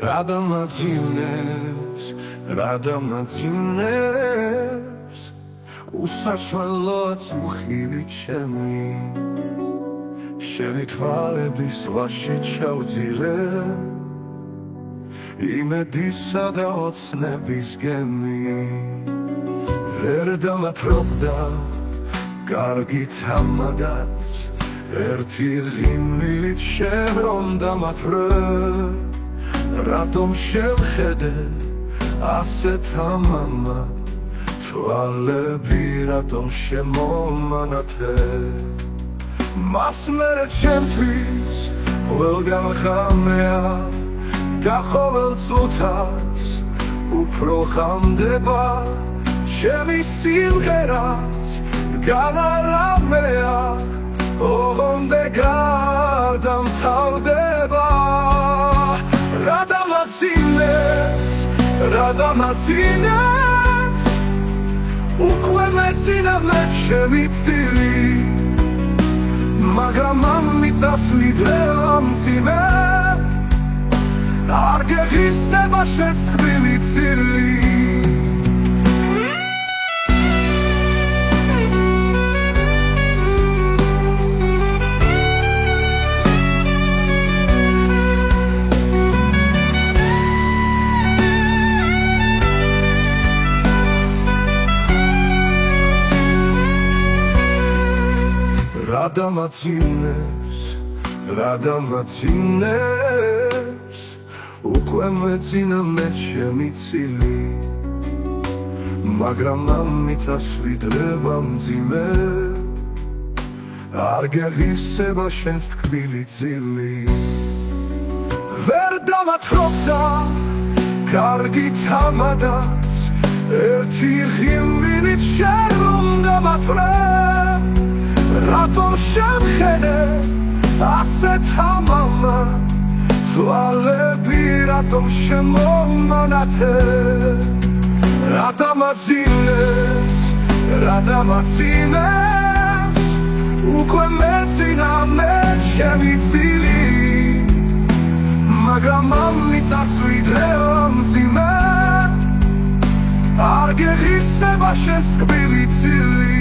რადამაძინებს უსაშველოა წუხილი ჩემი შენი თვალების ზღვაში ჩავძირე იმედისა და ოცნების გემი ვერ დამათრობდა კარგით ამადაც ერთი რიმილით შენ რომ დამათრე რატომ შევხედე ასეთ ამამა თვალები რატომ შემომანათე მას მერე ჩემთვის ყველგან ხამეა და ყოველ წუთას უფრო ხამდება ჩემი სიმღერაც განარამეა ოღონდ გადამთავრდება რადამაძინებს უკვე მეძინა მე ჩემი წილი მაგრამ ამიცავს ვიდრე მძიმე არ გეღისება შენს თბილი წილი რადამაძინებს უკვე მეძინა მე ჩემი წილი მაგრამ ამიცავს ვიდრე მძიმე არ გეღისება შენს თბილი წილი ვერ დამათრობდა კარგით ამადაც ერთი ღიმილით შენ რომ დამათრე რატომ შევხედე ასეთ ამამა თვალები რატომ შემომანათე რადამაძინებს უკვე მეძინა მე ჩემი წილი მაგრამ ამიცავს ვიდრე მძიმე არ გეღისება შენს თბილი წილი